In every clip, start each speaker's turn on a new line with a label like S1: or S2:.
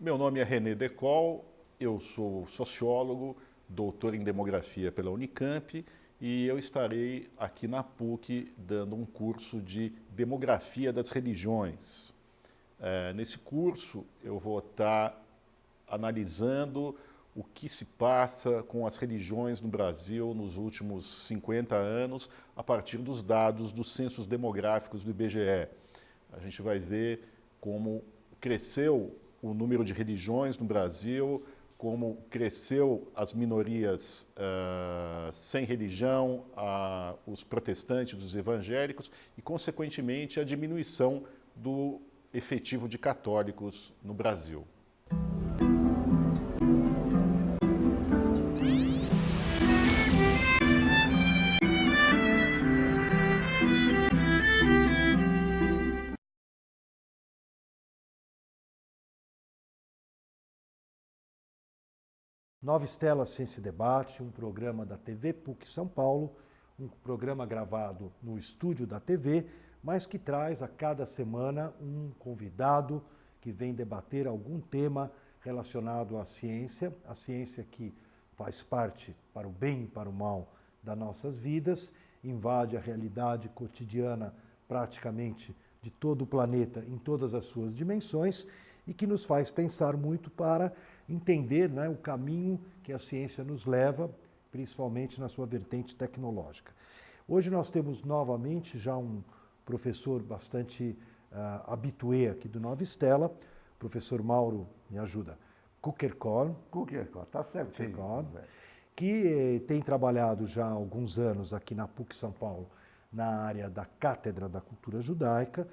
S1: Meu nome é René Decol, eu sou sociólogo, doutor em demografia pela Unicamp e eu estarei aqui na PUC dando um curso de demografia das religiões. Nesse curso eu vou estar analisando o que se passa com as religiões no Brasil nos últimos 50 anos, a partir dos dados dos censos demográficos do IBGE. A gente vai ver como cresceu o número de religiões no Brasil, como cresceu as minorias sem religião, os protestantes, os evangélicos, e, consequentemente, a diminuição do efetivo de católicos no Brasil.
S2: Nova Estela Ciência e Debate, um programa da TV PUC São Paulo, um programa gravado no estúdio da TV, mas que traz a cada semana um convidado que vem debater algum tema relacionado à ciência, a ciência que faz parte, para o bem e para o mal, das nossas vidas, invade a realidade cotidiana praticamente de todo o planeta em todas as suas dimensões e que nos faz pensar muito para entender, né, o caminho que a ciência nos leva, principalmente na sua vertente tecnológica. Hoje nós temos novamente já um professor bastante habitué aqui do Nova Estela, professor Mauro, me ajuda, Kuckerkorn,
S3: tá certinho.
S2: Que tem trabalhado já há alguns anos aqui na PUC São Paulo, na área da Cátedra da Cultura Judaica,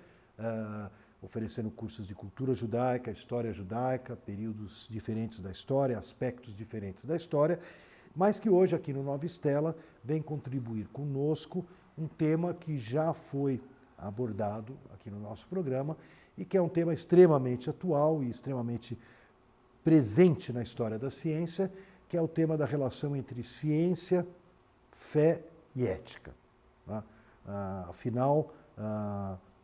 S2: oferecendo cursos de cultura judaica, história judaica, períodos diferentes da história, aspectos diferentes da história, mas que hoje aqui no Nova Estela vem contribuir conosco um tema que já foi abordado aqui no nosso programa e que é um tema extremamente atual e extremamente presente na história da ciência, que é o tema da relação entre ciência, fé e ética. Afinal,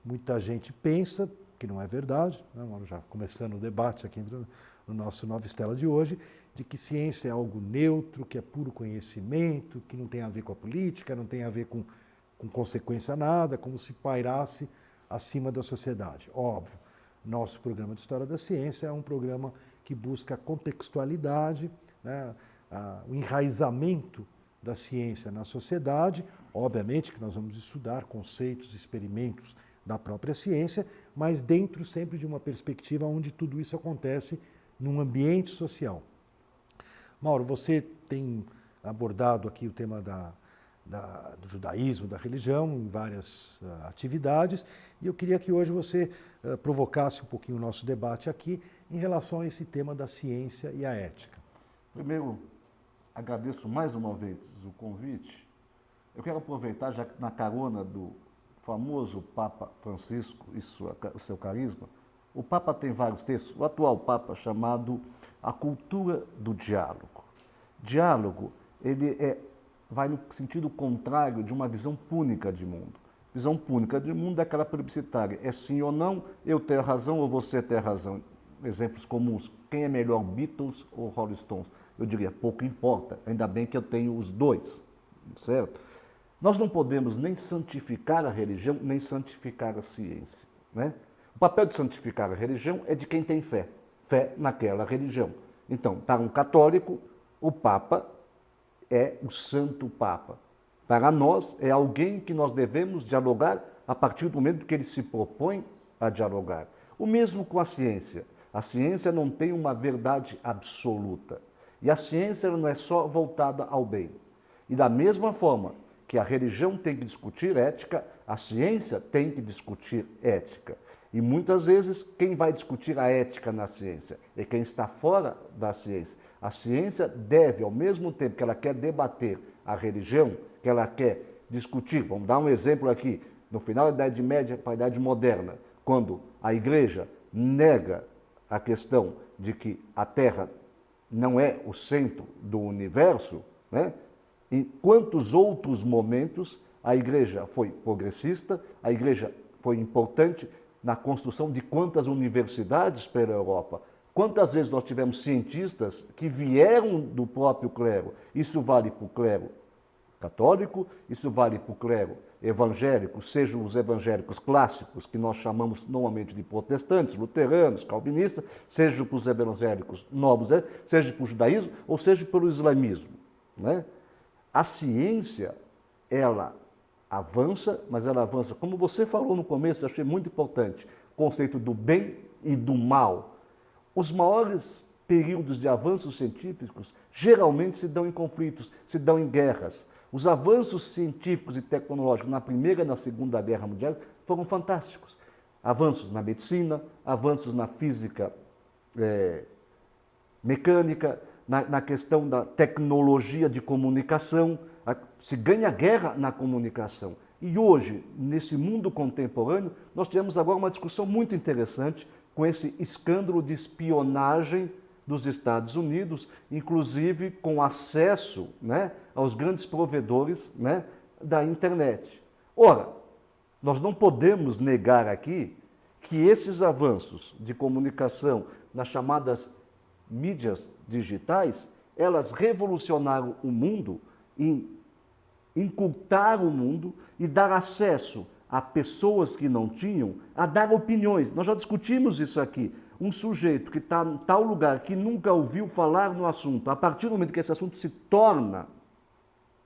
S2: muita gente pensa, que não é verdade, né? Já começando o debate aqui no nosso Nova Estela de hoje, de que ciência é algo neutro, que é puro conhecimento, que não tem a ver com a política, não tem a ver com consequência nada, como se pairasse acima da sociedade. Óbvio, nosso programa de História da Ciência é um programa que busca a contextualidade, né? O enraizamento da ciência na sociedade. Obviamente que nós vamos estudar conceitos, experimentos da própria ciência, mas dentro sempre de uma perspectiva onde tudo isso acontece num ambiente social. Mauro, você tem abordado aqui o tema do judaísmo, da religião, em várias atividades, e eu queria que hoje você provocasse um pouquinho o nosso debate aqui em relação a esse tema da ciência e a ética.
S3: Primeiro, agradeço mais uma vez o convite. Eu quero aproveitar, já que na carona do famoso Papa Francisco e o seu carisma, o Papa tem vários textos, o atual Papa chamado A Cultura do Diálogo. Diálogo, ele vai no sentido contrário de uma visão púnica de mundo. Visão púnica de mundo é aquela plebiscitária, é sim ou não, eu tenho razão ou você tem razão. Exemplos comuns, quem é melhor, Beatles ou Rolling Stones? Eu diria, pouco importa, ainda bem que eu tenho os dois, certo? Nós não podemos nem santificar a religião, nem santificar a ciência, né? O papel de santificar a religião é de quem tem fé naquela religião. Então, para um católico, o Papa é o Santo Papa. Para nós, é alguém que nós devemos dialogar a partir do momento que ele se propõe a dialogar. O mesmo com a ciência. A ciência não tem uma verdade absoluta. E a ciência não é só voltada ao bem. E da mesma forma que a religião tem que discutir ética, a ciência tem que discutir ética. E muitas vezes, quem vai discutir a ética na ciência é quem está fora da ciência. A ciência deve, ao mesmo tempo que ela quer debater a religião, que ela quer discutir, vamos dar um exemplo aqui, no final da Idade Média para a Idade Moderna, quando a Igreja nega a questão de que a Terra não é o centro do universo, né? Em quantos outros momentos a Igreja foi progressista, a Igreja foi importante na construção de quantas universidades pela Europa, Quantas vezes nós tivemos cientistas que vieram do próprio clero? Isso vale para o clero católico, isso vale para o clero evangélico, sejam os evangélicos clássicos, que nós chamamos normalmente de protestantes, luteranos, calvinistas, seja para os evangélicos novos, seja para o judaísmo ou seja pelo islamismo, né? A ciência, ela avança, mas ela avança, como você falou no começo, eu achei muito importante, o conceito do bem e do mal. Os maiores períodos de avanços científicos geralmente se dão em conflitos, se dão em guerras. Os avanços científicos e tecnológicos na Primeira e na Segunda Guerra Mundial foram fantásticos. Avanços na medicina, avanços na física mecânica, na questão da tecnologia de comunicação. Se ganha guerra na comunicação. E hoje, nesse mundo contemporâneo, nós tivemos agora uma discussão muito interessante com esse escândalo de espionagem dos Estados Unidos, inclusive com acesso, né, aos grandes provedores, né, da internet. Ora, nós não podemos negar aqui que esses avanços de comunicação nas chamadas mídias digitais, elas revolucionaram o mundo em encurtar o mundo e dar acesso a pessoas que não tinham, a dar opiniões. Nós já discutimos isso aqui. Um sujeito que está em tal lugar, que nunca ouviu falar no assunto, a partir do momento que esse assunto se torna,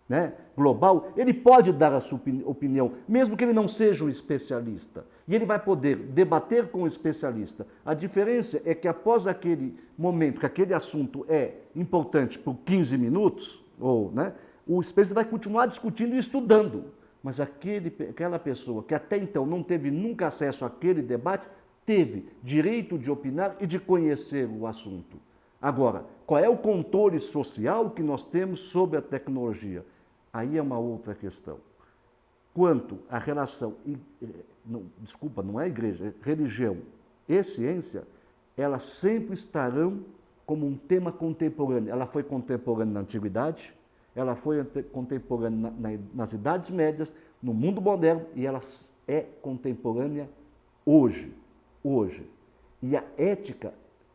S3: né, global, ele pode dar a sua opinião, mesmo que ele não seja um especialista. E ele vai poder debater com o especialista. A diferença é que após aquele momento que aquele assunto é importante por 15 minutos, né, o especialista vai continuar discutindo e estudando. Mas aquela pessoa que até então não teve nunca acesso àquele debate, teve direito de opinar e de conhecer o assunto. Agora, qual é o controle social que nós temos sobre a tecnologia? Aí é uma outra questão. Quanto à relação, não é igreja, é religião e ciência, elas sempre estarão como um tema contemporâneo. Ela foi contemporânea na antiguidade, ela foi contemporânea nas idades médias, no mundo moderno, e ela é contemporânea hoje. E a ética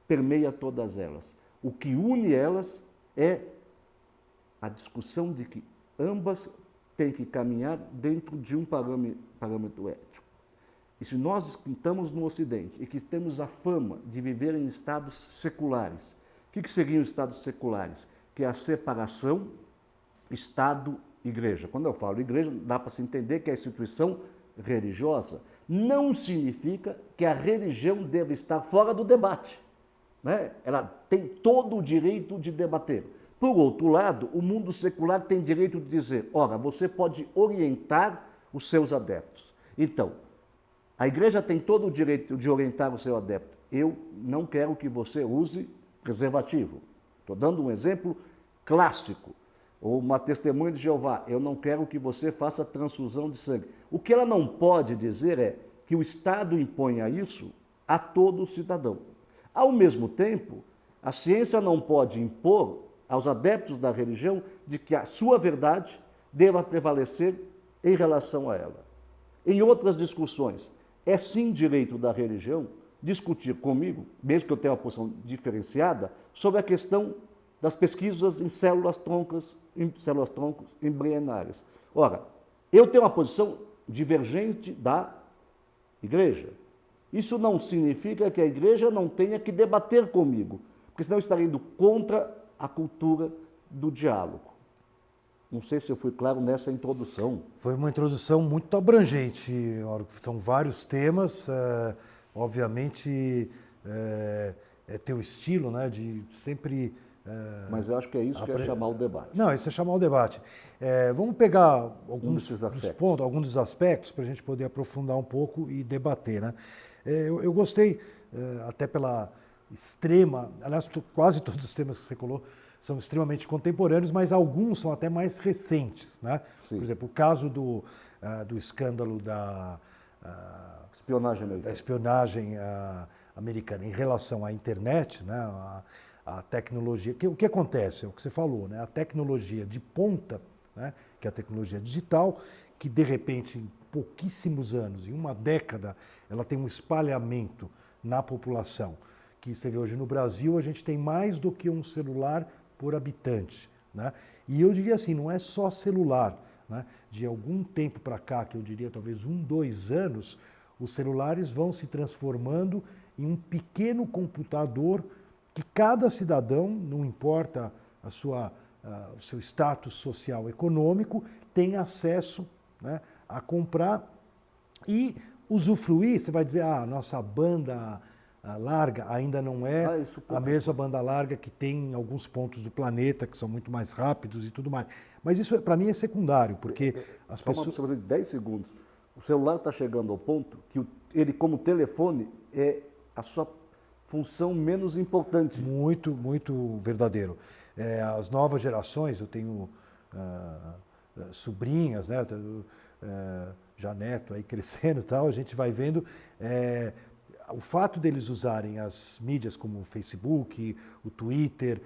S3: permeia todas elas. O que une elas é a discussão de que ambas têm que caminhar dentro de um parâmetro ético. E se nós estamos no Ocidente e que temos a fama de viver em estados seculares, o que seriam os estados seculares? Que é a separação Estado-Igreja. Quando eu falo igreja, dá para se entender que é a instituição religiosa. Não significa que a religião deve estar fora do debate, né? Ela tem todo o direito de debater. Por outro lado, o mundo secular tem direito de dizer, ora, você pode orientar os seus adeptos. Então, a igreja tem todo o direito de orientar o seu adepto. Eu não quero que você use preservativo. Estou dando um exemplo clássico. Ou uma testemunha de Jeová, eu não quero que você faça transfusão de sangue. O que ela não pode dizer é que o Estado imponha isso a todo cidadão. Ao mesmo tempo, a ciência não pode impor aos adeptos da religião de que a sua verdade deva prevalecer em relação a ela. Em outras discussões, é sim direito da religião discutir comigo, mesmo que eu tenha uma posição diferenciada, sobre a questão das pesquisas em células-troncos embrionárias. Ora, eu tenho uma posição divergente da igreja. Isso não significa que a igreja não tenha que debater comigo, porque senão eu estaria indo contra a cultura do diálogo. Não sei se eu fui claro nessa introdução.
S2: Foi uma introdução muito abrangente, são vários temas, obviamente é teu estilo, né, de sempre...
S3: Mas eu acho que é isso que é chamar o debate.
S2: Não, isso é chamar o debate. Vamos pegar alguns dos pontos, alguns dos aspectos para a gente poder aprofundar um pouco e debater, né? Eu gostei, até pela extrema, aliás, quase todos os temas que você colocou são extremamente contemporâneos, mas alguns são até mais recentes, né? Sim. Por exemplo, o caso do escândalo da espionagem americana em relação à internet, né? A tecnologia, o que acontece? É o que você falou, né? A tecnologia de ponta, né? Que é a tecnologia digital, que de repente em pouquíssimos anos, em uma década, ela tem um espalhamento na população que você vê hoje no Brasil, a gente tem mais do que um celular por habitante, né? E eu diria assim, não é só celular, né? De algum tempo para cá, que eu diria talvez 1, 2 anos, os celulares vão se transformando em um pequeno computador que cada cidadão, não importa o seu status social econômico, tem acesso, né, a comprar e usufruir. Você vai dizer, a nossa banda larga ainda não é a mesma banda larga que tem em alguns pontos do planeta, que são muito mais rápidos e tudo mais. Mas isso, para mim, é secundário, porque as pessoas...
S3: Só uma observação de 10 segundos. O celular está chegando ao ponto que ele, como telefone, é a sua função menos importante.
S2: Muito, muito verdadeiro. As novas gerações, eu tenho sobrinhas, né? Já neto aí crescendo e tal, a gente vai vendo o fato deles usarem as mídias como o Facebook, o Twitter,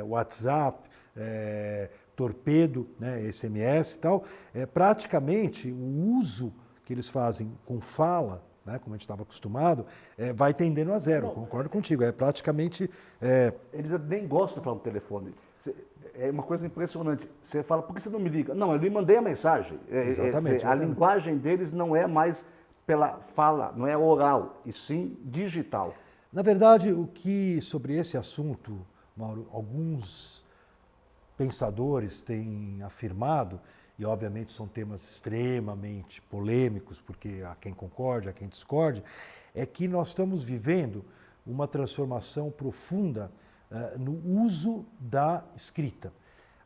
S2: o WhatsApp, Torpedo, né, SMS e tal, praticamente o uso que eles fazem com fala, né, como a gente estava acostumado, vai tendendo a zero. Não, concordo contigo. É praticamente...
S3: Eles nem gostam de falar no telefone. É uma coisa impressionante. Você fala, por que você não me liga? Não, eu lhe mandei a mensagem.
S2: Exatamente.
S3: A linguagem deles não é mais pela fala, não é oral, e sim digital.
S2: Na verdade, sobre esse assunto, Mauro, alguns pensadores têm afirmado, e obviamente são temas extremamente polêmicos, porque há quem concorde, há quem discorde, é que nós estamos vivendo uma transformação profunda no uso da escrita.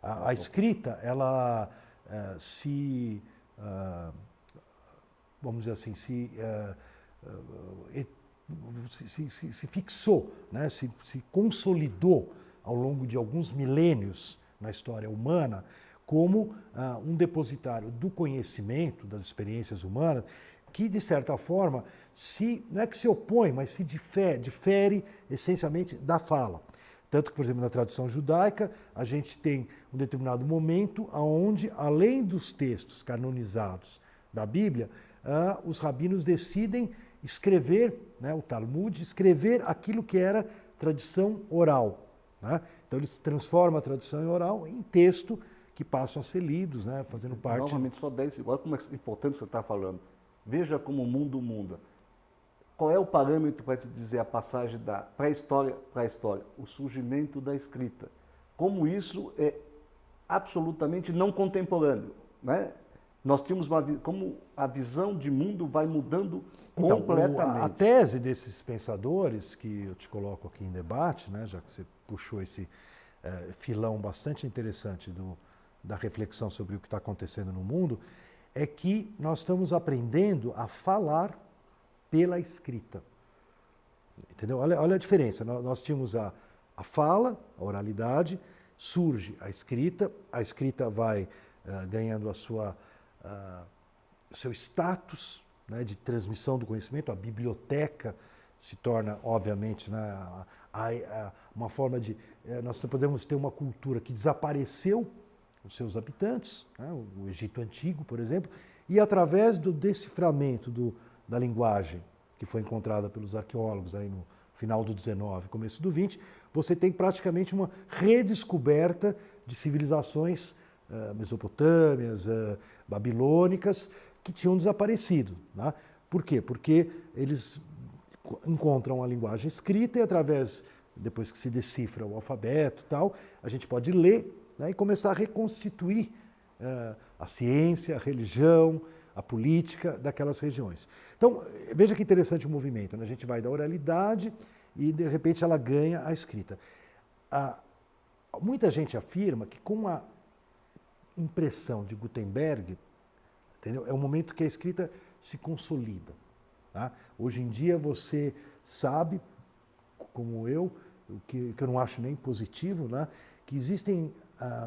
S2: A escrita, ela vamos dizer assim, se fixou, né? se consolidou ao longo de alguns milênios na história humana como um depositário do conhecimento, das experiências humanas, que, de certa forma, não é que se opõe, mas se difere essencialmente da fala. Tanto que, por exemplo, na tradição judaica, a gente tem um determinado momento onde, além dos textos canonizados da Bíblia, os rabinos decidem escrever, né, o Talmud, escrever aquilo que era tradição oral. Né? Então eles transformam a tradição oral em texto que passam a ser lidos, né, fazendo parte...
S3: Novamente, só 10 segundos. Olha como é importante o que você está falando. Veja como o mundo muda. Qual é o parâmetro para te dizer a passagem da pré-história para a história? O surgimento da escrita. Como isso é absolutamente não contemporâneo, né? Nós tínhamos como a visão de mundo vai mudando completamente.
S2: A tese desses pensadores, que eu te coloco aqui em debate, né, já que você puxou esse filão bastante interessante da reflexão sobre o que está acontecendo no mundo, é que nós estamos aprendendo a falar pela escrita. Entendeu? Olha a diferença. Nós tínhamos a fala, a oralidade, surge a escrita vai ganhando o seu status, né, de transmissão do conhecimento, a biblioteca se torna, obviamente, né, uma forma de... Nós podemos ter uma cultura que desapareceu os seus habitantes, né, o Egito Antigo, por exemplo, e através do deciframento da linguagem que foi encontrada pelos arqueólogos aí no final do 19, começo do 20, você tem praticamente uma redescoberta de civilizações mesopotâmias, babilônicas, que tinham desaparecido. Né? Por quê? Porque eles encontram a linguagem escrita e através, depois que se decifra o alfabeto e tal, a gente pode ler, né, e começar a reconstituir a ciência, a religião, a política daquelas regiões. Então, veja que interessante o movimento, né? A gente vai da oralidade e, de repente, ela ganha a escrita. Muita gente afirma que com a impressão de Gutenberg, entendeu? É um momento que a escrita se consolida. Tá? Hoje em dia você sabe, como eu, o que eu não acho nem positivo, né? Que existem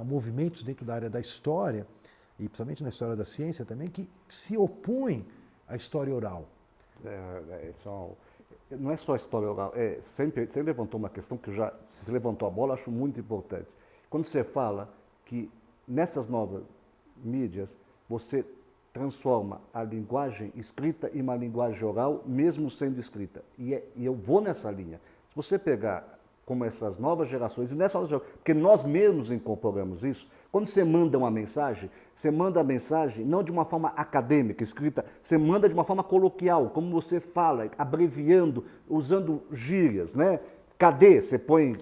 S2: movimentos dentro da área da história, e principalmente na história da ciência também, que se opõem à história oral.
S3: Não é só a história oral, você levantou uma questão que se levantou a bola, acho muito importante. Quando você fala que nessas novas mídias, você transforma a linguagem escrita em uma linguagem oral, mesmo sendo escrita. E eu vou nessa linha. você pegar como essas novas gerações, e nessa nova geração, porque nós mesmos incorporamos isso, quando você manda uma mensagem, você manda a mensagem não de uma forma acadêmica, escrita, você manda de uma forma coloquial, como você fala, abreviando, usando gírias, né? Cadê? Você põe,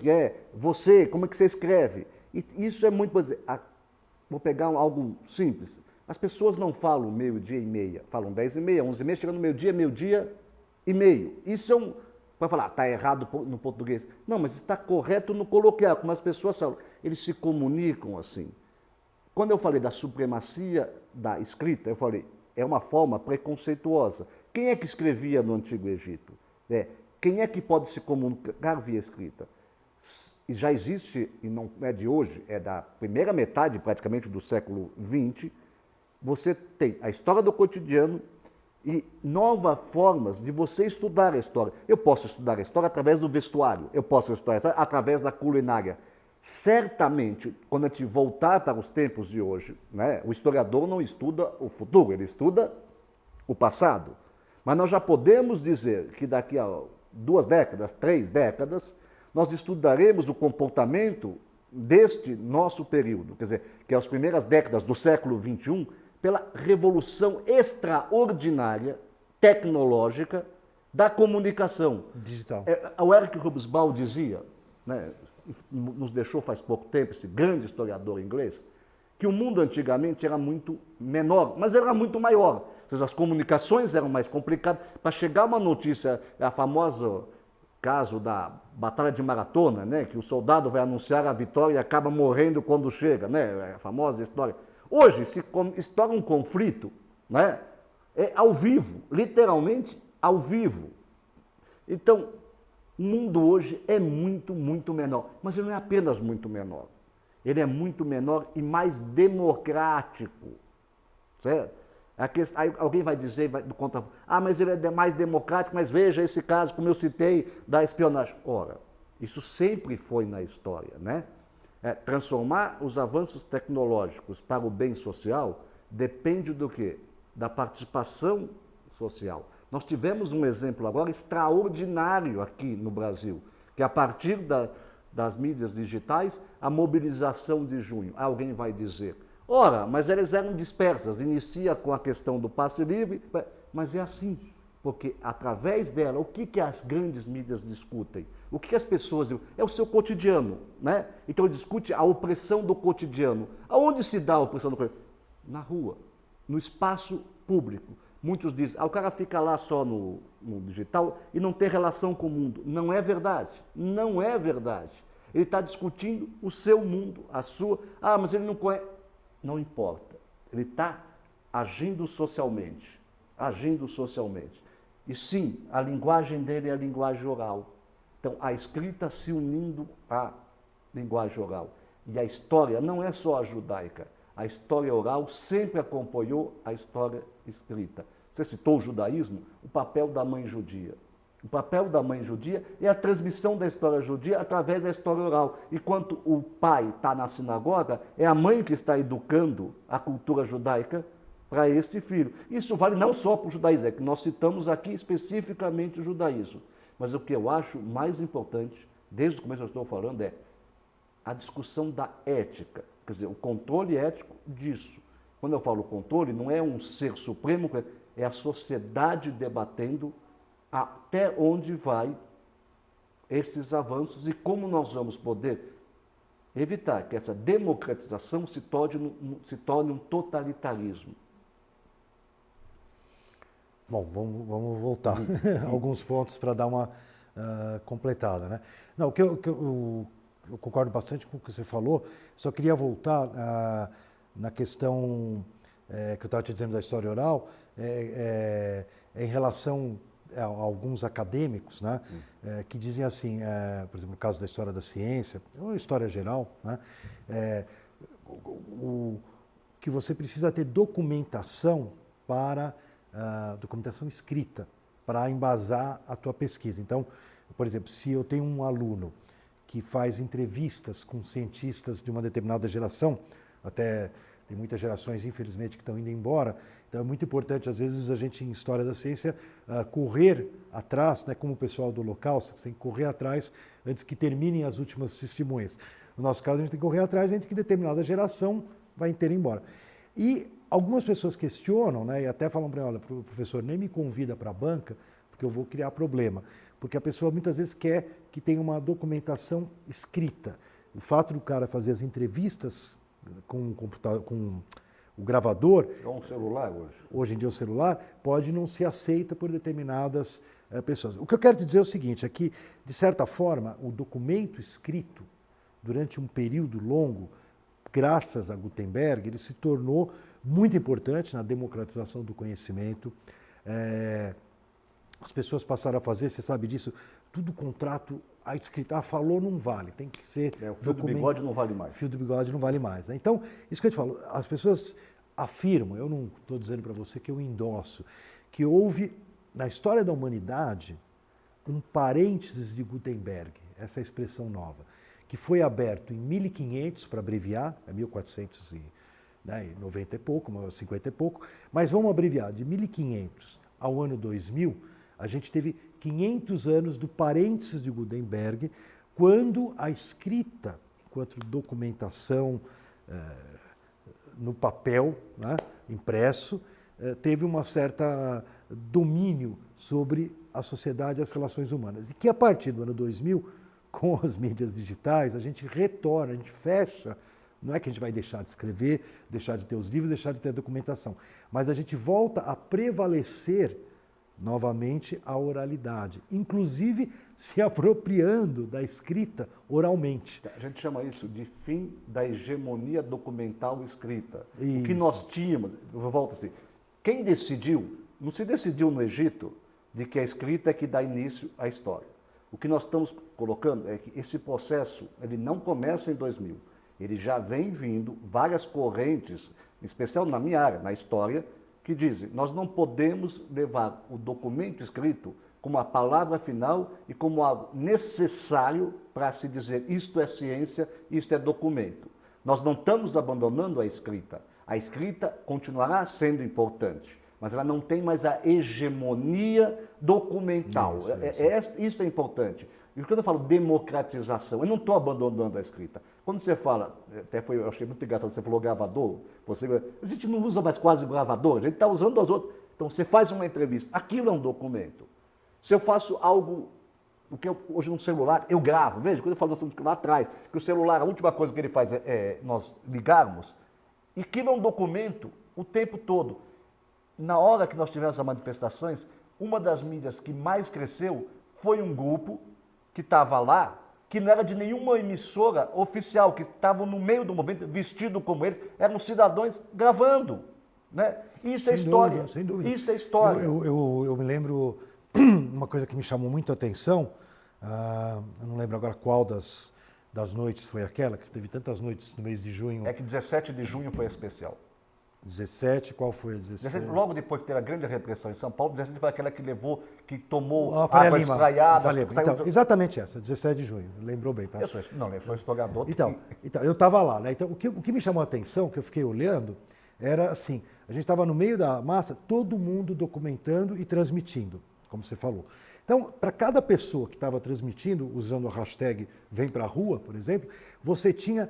S3: você, como é que você escreve? E isso é muito, por exemplo, vou pegar algo simples. As pessoas não falam meio-dia e meia, falam 10h30, 11h30, chegando no meio-dia e meio. Isso é vai falar, está errado no português. Não, mas está correto no coloquial, como as pessoas falam. Eles se comunicam assim. Quando eu falei da supremacia da escrita, eu falei, é uma forma preconceituosa. Quem é que escrevia no Antigo Egito? Quem é que pode se comunicar via escrita? E já existe, e não é de hoje, é da primeira metade praticamente do século XX, você tem a história do cotidiano e novas formas de você estudar a história. Eu posso estudar a história através do vestuário, eu posso estudar a história através da culinária. Certamente, quando a gente voltar para os tempos de hoje, né, o historiador não estuda o futuro, ele estuda o passado. Mas nós já podemos dizer que daqui a 2 décadas, 3 décadas, nós estudaremos o comportamento deste nosso período, quer dizer, que é as primeiras décadas do século XXI, pela revolução extraordinária, tecnológica, da comunicação.
S2: Digital.
S3: O Eric Hobsbawm dizia, né, nos deixou faz pouco tempo, esse grande historiador inglês, que o mundo antigamente era muito menor, mas era muito maior. Ou seja, as comunicações eram mais complicadas. Para chegar uma notícia, a famosa caso da Batalha de Maratona, né, que o soldado vai anunciar a vitória e acaba morrendo quando chega, né, a famosa história. Hoje, se estoura um conflito, né, é ao vivo, literalmente ao vivo. Então, o mundo hoje é muito, muito menor. Mas ele não é apenas muito menor. Ele é muito menor e mais democrático. Certo? Aí alguém vai dizer, mas ele é mais democrático, mas veja esse caso, como eu citei, da espionagem. Ora, isso sempre foi na história, né? Transformar os avanços tecnológicos para o bem social depende do quê? Da participação social. Nós tivemos um exemplo agora extraordinário aqui no Brasil, que a partir das mídias digitais, a mobilização de junho. Alguém vai dizer, ora, mas elas eram dispersas, inicia com a questão do passe livre, mas é assim, porque através dela, o que as grandes mídias discutem? O que as pessoas... É o seu cotidiano, né? Então discute a opressão do cotidiano. Aonde se dá a opressão do cotidiano? Na rua, no espaço público. Muitos dizem, o cara fica lá só no digital e não tem relação com o mundo. Não é verdade, não é verdade. Ele está discutindo o seu mundo, a sua... mas ele não conhece... Não importa, ele está agindo socialmente, agindo socialmente. E sim, a linguagem dele é a linguagem oral. Então, a escrita se unindo à linguagem oral. E a história não é só a judaica. A história oral sempre acompanhou a história escrita. Você citou o judaísmo, o papel da mãe judia. O papel da mãe judia é a transmissão da história judia através da história oral. Enquanto o pai está na sinagoga, é a mãe que está educando a cultura judaica para este filho. Isso vale não só para o judaísmo, é que nós citamos aqui especificamente o judaísmo. Mas o que eu acho mais importante, desde o começo eu estou falando, é a discussão da ética. Quer dizer, o controle ético disso. Quando eu falo controle, não é um ser supremo, é a sociedade debatendo até onde vai esses avanços e como nós vamos poder evitar que essa democratização se torne um totalitarismo.
S2: Bom, vamos voltar a alguns pontos para dar uma completada, né? Não, eu concordo bastante com o que você falou, só queria voltar na questão que eu estava te dizendo da história oral, em relação a alguns acadêmicos, né, que dizem assim, por exemplo, no caso da história da ciência, ou história geral, né, que você precisa ter documentação documentação escrita para embasar a tua pesquisa. Então, por exemplo, se eu tenho um aluno que faz entrevistas com cientistas de uma determinada geração, até tem muitas gerações, infelizmente, que estão indo embora. Então é muito importante, às vezes, a gente, em História da Ciência, correr atrás, né, como o pessoal do Holocausto, você tem que correr atrás antes que terminem as últimas testemunhas. No nosso caso, a gente tem que correr atrás antes que determinada geração vai inteira embora. E algumas pessoas questionam, né, e até falam para mim, olha, professor, nem me convida para a banca, porque eu vou criar problema. Porque a pessoa muitas vezes quer que tenha uma documentação escrita. O fato do cara fazer as entrevistas com o computador, com o gravador...
S3: É um celular hoje.
S2: Hoje em dia o celular pode não ser aceita por determinadas pessoas. O que eu quero te dizer é o seguinte, é que, de certa forma, o documento escrito, durante um período longo, graças a Gutenberg, ele se tornou muito importante na democratização do conhecimento. As pessoas passaram a fazer, você sabe disso, tudo contrato, a escrita, falou não vale, tem que ser...
S3: O fio do bigode não vale mais.
S2: O fio do bigode não vale mais. Né? Então, isso que eu te falo, as pessoas afirmam, eu não estou dizendo para você que eu endosso, que houve, na história da humanidade, um parênteses de Gutenberg, essa é a expressão nova, que foi aberto em 1500, para abreviar, é 1490 e pouco, 50 e pouco, mas vamos abreviar, de 1500 ao ano 2000, a gente teve 500 anos do parênteses de Gutenberg, quando a escrita, enquanto documentação no papel, né, impresso, teve uma certa domínio sobre a sociedade e as relações humanas. E que a partir do ano 2000, com as mídias digitais, a gente retorna, a gente fecha. Não é que a gente vai deixar de escrever, deixar de ter os livros, deixar de ter a documentação, mas a gente volta a prevalecer novamente a oralidade, inclusive se apropriando da escrita oralmente.
S3: A gente chama isso de fim da hegemonia documental escrita.
S2: Isso.
S3: O que nós tínhamos, eu volto assim, quem decidiu, não se decidiu no Egito de que a escrita é que dá início à história. O que nós estamos colocando é que esse processo, ele não começa em 2000, ele já vem vindo várias correntes, em especial na minha área, na história, que dizem, nós não podemos levar o documento escrito como a palavra final e como algo necessário para se dizer isto é ciência, isto é documento. Nós não estamos abandonando a escrita. A escrita continuará sendo importante, mas ela não tem mais a hegemonia documental. Isso é importante. E quando eu falo democratização, eu não estou abandonando a escrita. Quando você fala, eu achei muito engraçado, você falou gravador, a gente não usa mais quase gravador, a gente está usando os outros. Então você faz uma entrevista, aquilo é um documento. Se eu faço algo, hoje no celular, eu gravo, veja, quando eu falo lá atrás, que o celular, a última coisa que ele faz é nós ligarmos, e aquilo é um documento o tempo todo. Na hora que nós tivemos as manifestações, uma das mídias que mais cresceu foi um grupo que estava lá, que não era de nenhuma emissora oficial, que estavam no meio do movimento, vestido como eles, eram cidadãos gravando. Né? Isso é história.
S2: Sem dúvida.
S3: Isso é história.
S2: Eu me lembro uma coisa que me chamou muito a atenção, eu não lembro agora qual das noites foi aquela, que teve tantas noites no mês de junho.
S3: É que 17 de junho foi especial.
S2: 17, qual foi a 17?
S3: 17, logo depois que teve a grande repressão em São Paulo, 17 foi aquela que tomou
S2: água
S3: espraiada.
S2: Então, exatamente essa, 17 de junho, lembrou bem, tá?
S3: Eu sou historiador.
S2: Então, eu estava lá, né? Então, o que me chamou a atenção, que eu fiquei olhando, era assim, a gente estava no meio da massa, todo mundo documentando e transmitindo, como você falou. Então, para cada pessoa que estava transmitindo, usando a hashtag Vem Pra Rua, por exemplo, você tinha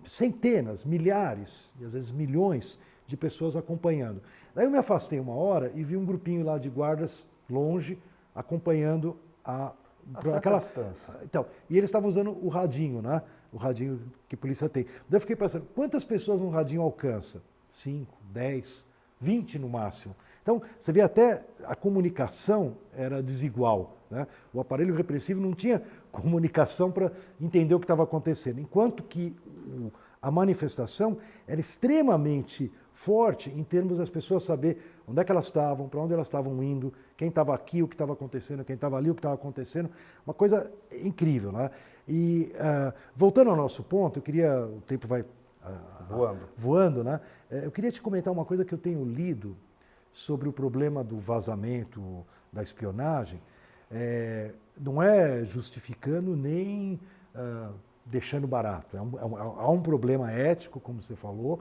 S2: centenas, milhares, e às vezes milhões de pessoas acompanhando. Daí eu me afastei uma hora e vi um grupinho lá de guardas longe, acompanhando aquela distância. Então, e eles estavam usando o radinho, né? O radinho que a polícia tem. Daí eu fiquei pensando, quantas pessoas um radinho alcança? 5, 10, 20 no máximo. Então, você vê até a comunicação era desigual. Né? O aparelho repressivo não tinha comunicação para entender o que estava acontecendo. Enquanto que a manifestação era extremamente forte em termos das pessoas saber onde é que elas estavam, para onde elas estavam indo, quem estava aqui, o que estava acontecendo, quem estava ali, o que estava acontecendo. Uma coisa incrível. Né? E, voltando ao nosso ponto, eu queria... O tempo vai voando, né? Eu queria te comentar uma coisa que eu tenho lido sobre o problema do vazamento, da espionagem. Não é justificando nem deixando barato. Há um problema ético, como você falou.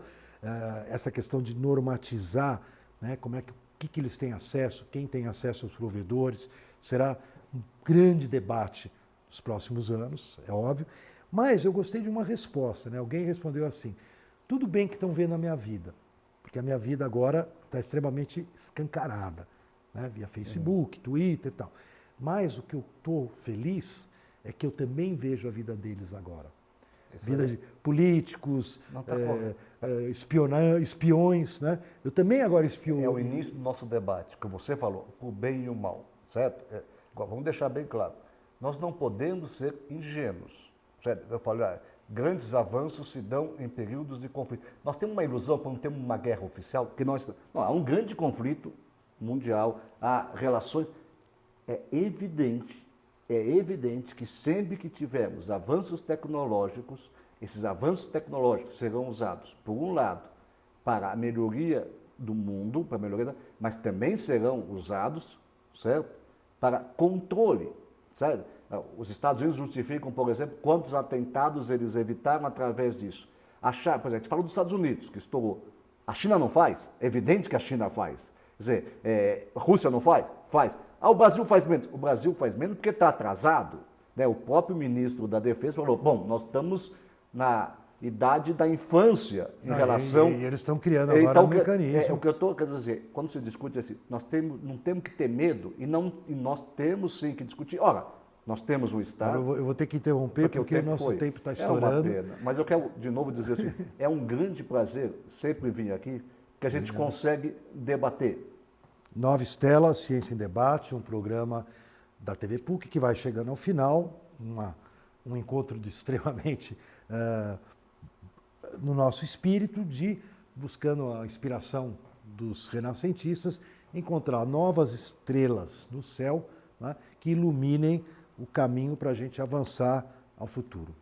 S2: essa questão de normatizar, né, como é que eles têm acesso, quem tem acesso aos provedores, será um grande debate nos próximos anos, é óbvio, mas eu gostei de uma resposta, né? Alguém respondeu assim, tudo bem que estão vendo a minha vida, porque a minha vida agora está extremamente escancarada, né? Via Facebook, Twitter e tal, mas o que eu estou feliz é que eu também vejo a vida deles agora. Vida de políticos, espiões, né? Eu também agora espio.
S3: É o início do nosso debate, que você falou, o bem e o mal, certo? Agora, vamos deixar bem claro, nós não podemos ser ingênuos, certo? Eu falo, grandes avanços se dão em períodos de conflito. Nós temos uma ilusão quando temos uma guerra oficial, que há um grande conflito mundial, há relações. É evidente que sempre que tivermos avanços tecnológicos, esses avanços tecnológicos serão usados, por um lado, para a melhoria do mundo, mas também serão usados, certo, para controle. Certo? Os Estados Unidos justificam, por exemplo, quantos atentados eles evitaram através disso. Por exemplo, a gente fala dos Estados Unidos, que estourou. A China não faz? É evidente que a China faz. Quer dizer, a Rússia não faz? Faz. O Brasil faz menos. O Brasil faz menos porque está atrasado. Né? O próprio ministro da Defesa falou, bom, nós estamos na idade da infância em relação...
S2: E eles estão criando agora um mecanismo.
S3: O que eu estou querendo dizer, quando se discute assim, nós não temos que ter medo e nós temos sim que discutir. Ora, nós temos um Estado...
S2: Eu vou ter que interromper porque o nosso tempo está estourando.
S3: É uma pena, mas eu quero de novo dizer assim, é um grande prazer sempre vir aqui, que a gente consegue debater.
S2: Nova Estela, Ciência em Debate, um programa da TV PUC que vai chegando ao final, um encontro extremamente no nosso espírito de buscando a inspiração dos renascentistas, encontrar novas estrelas no céu, né, que iluminem o caminho para a gente avançar ao futuro.